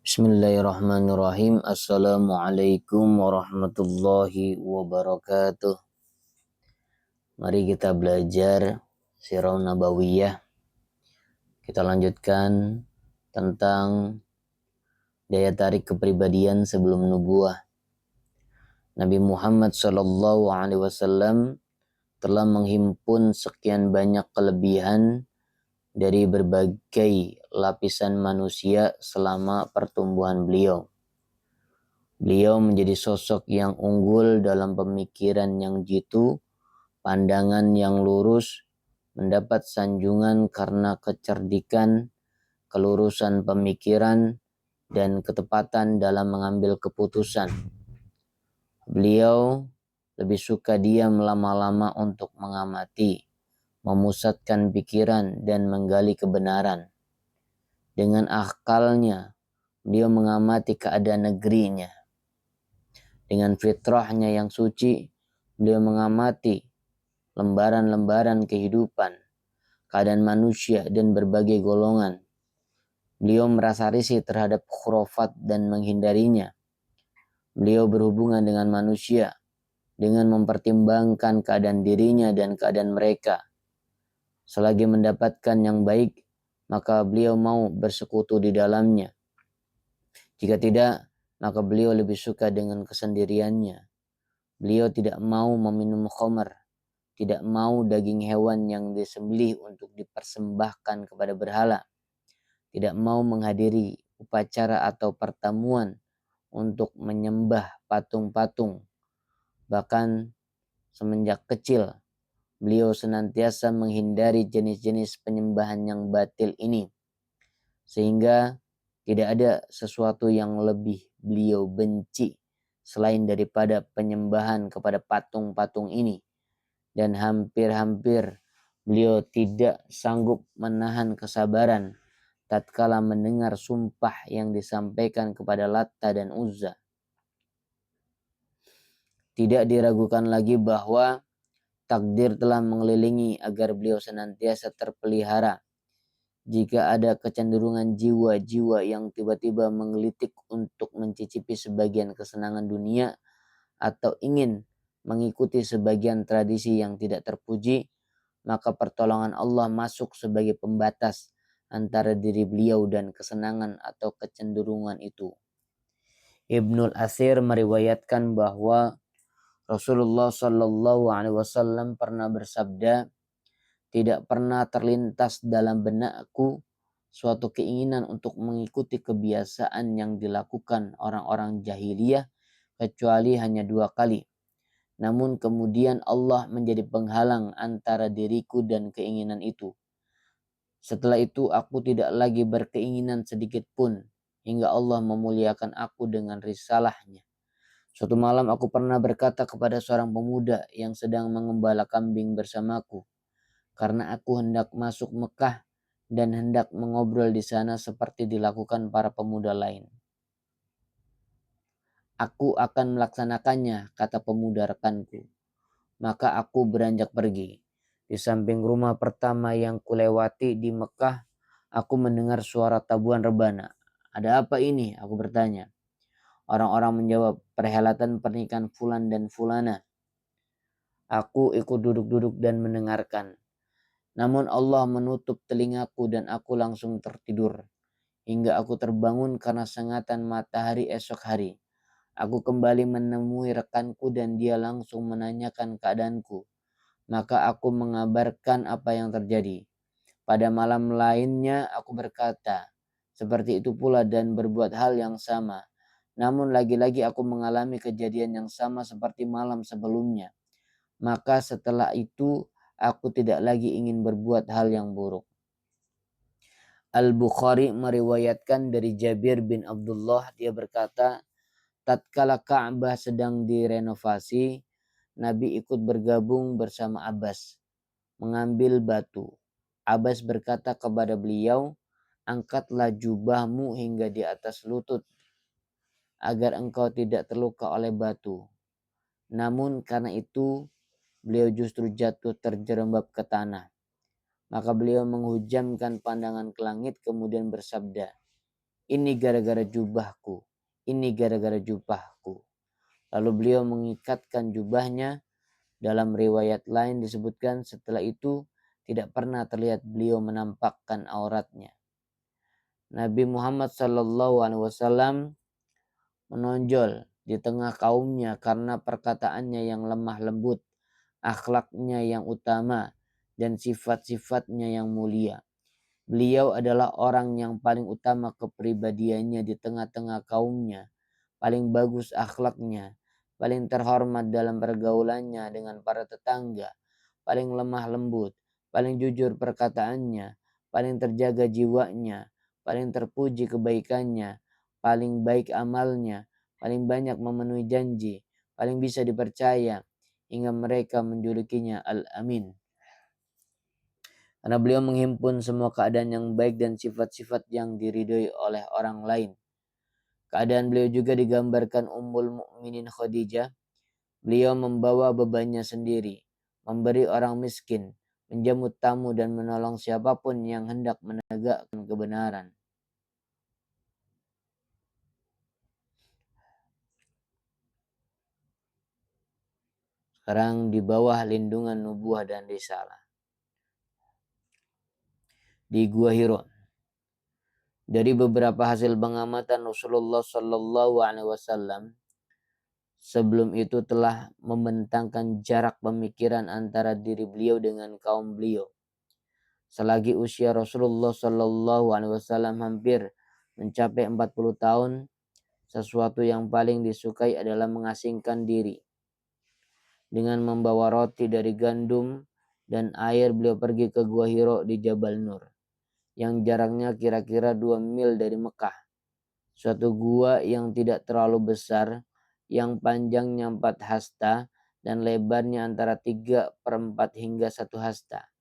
Bismillahirrahmanirrahim. Assalamualaikum warahmatullahi wabarakatuh. Mari kita belajar Sirah Nabawiyah. Kita lanjutkan tentang daya tarik kepribadian sebelum nubuah. Nabi Muhammad SAW telah menghimpun sekian banyak kelebihan dari berbagai lapisan manusia selama pertumbuhan beliau. Beliau menjadi sosok yang unggul dalam pemikiran yang jitu, pandangan yang lurus, mendapat sanjungan karena kecerdikan, kelurusan pemikiran, dan ketepatan dalam mengambil keputusan. Beliau lebih suka diam lama-lama untuk mengamati, memusatkan pikiran, dan menggali kebenaran. Dengan akalnya, beliau mengamati keadaan negerinya. Dengan fitrahnya yang suci, beliau mengamati lembaran-lembaran kehidupan, keadaan manusia dan berbagai golongan. Beliau merasa risih terhadap khurafat dan menghindarinya. Beliau berhubungan dengan manusia dengan mempertimbangkan keadaan dirinya dan keadaan mereka. Selagi mendapatkan yang baik, maka beliau mau bersekutu di dalamnya. Jika tidak, maka beliau lebih suka dengan kesendiriannya. Beliau tidak mau meminum khamar, tidak mau daging hewan yang disembelih untuk dipersembahkan kepada berhala, tidak mau menghadiri upacara atau pertemuan untuk menyembah patung-patung. Bahkan semenjak kecil, beliau senantiasa menghindari jenis-jenis penyembahan yang batil ini, sehingga tidak ada sesuatu yang lebih beliau benci selain daripada penyembahan kepada patung-patung ini. Dan hampir-hampir beliau tidak sanggup menahan kesabaran tatkala mendengar sumpah yang disampaikan kepada Latta dan Uzza. Tidak diragukan lagi bahwa takdir telah mengelilingi agar beliau senantiasa terpelihara. Jika ada kecenderungan jiwa-jiwa yang tiba-tiba menggelitik untuk mencicipi sebagian kesenangan dunia atau ingin mengikuti sebagian tradisi yang tidak terpuji, maka pertolongan Allah masuk sebagai pembatas antara diri beliau dan kesenangan atau kecenderungan itu. Ibnul Asir meriwayatkan bahwa Rasulullah Shallallahu Alaihi Wasallam pernah bersabda, tidak pernah terlintas dalam benakku suatu keinginan untuk mengikuti kebiasaan yang dilakukan orang-orang jahiliyah kecuali hanya 2 kali. Namun kemudian Allah menjadi penghalang antara diriku dan keinginan itu. Setelah itu aku tidak lagi berkeinginan sedikit pun hingga Allah memuliakan aku dengan risalahnya. Suatu malam aku pernah berkata kepada seorang pemuda yang sedang mengembala kambing bersamaku, karena aku hendak masuk Mekah dan hendak mengobrol di sana seperti dilakukan para pemuda lain. Aku akan melaksanakannya, kata pemuda rekanku. Maka aku beranjak pergi. Di samping rumah pertama yang kulewati di Mekah, aku mendengar suara tabuhan rebana. Ada apa ini? Aku bertanya. Orang-orang menjawab, perhelatan pernikahan Fulan dan Fulana. Aku ikut duduk-duduk dan mendengarkan. Namun Allah menutup telingaku dan aku langsung tertidur. Hingga aku terbangun karena sengatan matahari esok hari. Aku kembali menemui rekanku dan dia langsung menanyakan keadaanku. Maka aku mengabarkan apa yang terjadi. Pada malam lainnya aku berkata, seperti itu pula dan berbuat hal yang sama. Namun lagi-lagi aku mengalami kejadian yang sama seperti malam sebelumnya. Maka setelah itu aku tidak lagi ingin berbuat hal yang buruk. Al-Bukhari meriwayatkan dari Jabir bin Abdullah, dia berkata, tatkala Ka'bah sedang direnovasi, Nabi ikut bergabung bersama Abbas mengambil batu. Abbas berkata kepada beliau, angkatlah jubahmu hingga di atas lutut agar engkau tidak terluka oleh batu. Namun karena itu beliau justru jatuh terjerembab ke tanah. Maka beliau menghujamkan pandangan ke langit kemudian bersabda, ini gara-gara jubahku, ini gara-gara jubahku. Lalu beliau mengikatkan jubahnya. Dalam riwayat lain disebutkan setelah itu tidak pernah terlihat beliau menampakkan auratnya. Nabi Muhammad SAW menonjol di tengah kaumnya karena perkataannya yang lemah lembut, akhlaknya yang utama, dan sifat-sifatnya yang mulia. Beliau adalah orang yang paling utama kepribadiannya di tengah-tengah kaumnya, paling bagus akhlaknya, paling terhormat dalam pergaulannya dengan para tetangga, paling lemah lembut, paling jujur perkataannya, paling terjaga jiwanya, paling terpuji kebaikannya, paling baik amalnya, paling banyak memenuhi janji, paling bisa dipercaya, hingga mereka menjulukinya Al-Amin. Karena beliau menghimpun semua keadaan yang baik dan sifat-sifat yang diridhoi oleh orang lain. Keadaan beliau juga digambarkan Ummul Mukminin Khadijah. Beliau membawa bebannya sendiri, memberi orang miskin, menjamu tamu dan menolong siapapun yang hendak menegakkan kebenaran. Sekarang di bawah lindungan nubuah dan risalah. Di Gua Hiro. Dari beberapa hasil pengamatan Rasulullah Shallallahu Alaihi Wasallam, sebelum itu telah membentangkan jarak pemikiran antara diri beliau dengan kaum beliau. Selagi usia Rasulullah Shallallahu Alaihi Wasallam hampir mencapai 40 tahun, sesuatu yang paling disukai adalah mengasingkan diri. Dengan membawa roti dari gandum dan air, beliau pergi ke Gua Hiro di Jabal Nur, yang jaraknya kira-kira 2 mil dari Mekah. Suatu gua yang tidak terlalu besar, yang panjangnya 4 hasta dan lebarnya antara 3/4 hingga 1 hasta.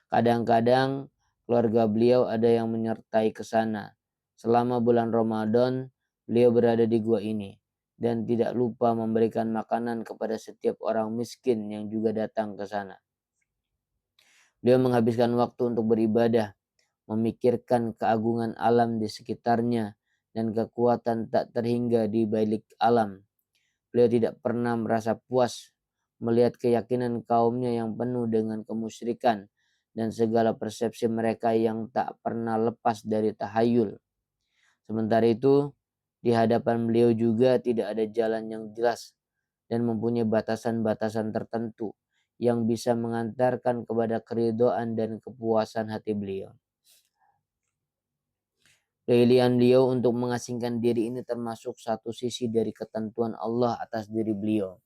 Kadang-kadang keluarga beliau ada yang menyertai ke sana. Selama bulan Ramadan, beliau berada di gua ini dan tidak lupa memberikan makanan kepada setiap orang miskin yang juga datang ke sana. Beliau menghabiskan waktu untuk beribadah, memikirkan keagungan alam di sekitarnya dan kekuatan tak terhingga di balik alam. Beliau tidak pernah merasa puas melihat keyakinan kaumnya yang penuh dengan kemusyrikan dan segala persepsi mereka yang tak pernah lepas dari tahayul. Sementara itu, di hadapan beliau juga tidak ada jalan yang jelas dan mempunyai batasan-batasan tertentu yang bisa mengantarkan kepada keridhaan dan kepuasan hati beliau. Pilihan beliau untuk mengasingkan diri ini termasuk satu sisi dari ketentuan Allah atas diri beliau.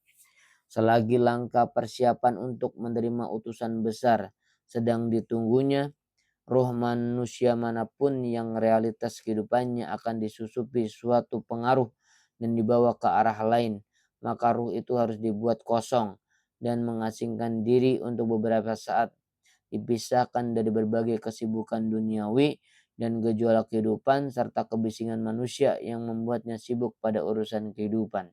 Selagi langkah persiapan untuk menerima utusan besar sedang ditunggunya, roh manusia manapun yang realitas kehidupannya akan disusupi suatu pengaruh dan dibawa ke arah lain, maka ruh itu harus dibuat kosong dan mengasingkan diri untuk beberapa saat, dipisahkan dari berbagai kesibukan duniawi dan gejolak kehidupan serta kebisingan manusia yang membuatnya sibuk pada urusan kehidupan.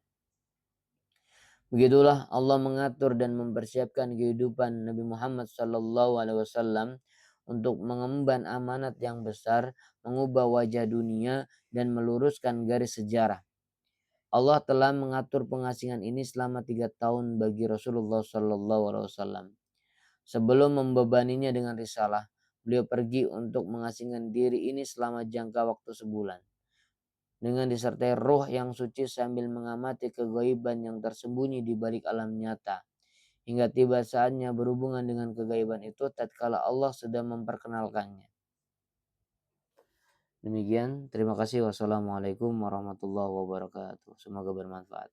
Begitulah Allah mengatur dan mempersiapkan kehidupan Nabi Muhammad SAW untuk mengemban amanat yang besar, mengubah wajah dunia dan meluruskan garis sejarah. Allah telah mengatur pengasingan ini selama 3 tahun bagi Rasulullah SAW. Sebelum membebaninya dengan risalah, beliau pergi untuk mengasingkan diri ini selama jangka waktu sebulan. Dengan disertai roh yang suci sambil mengamati kegaiban yang tersembunyi di balik alam nyata. Hingga tiba saatnya berhubungan dengan kegaiban itu tatkala Allah sedang memperkenalkannya. Demikian, terima kasih. Wassalamualaikum warahmatullahi wabarakatuh. Semoga bermanfaat.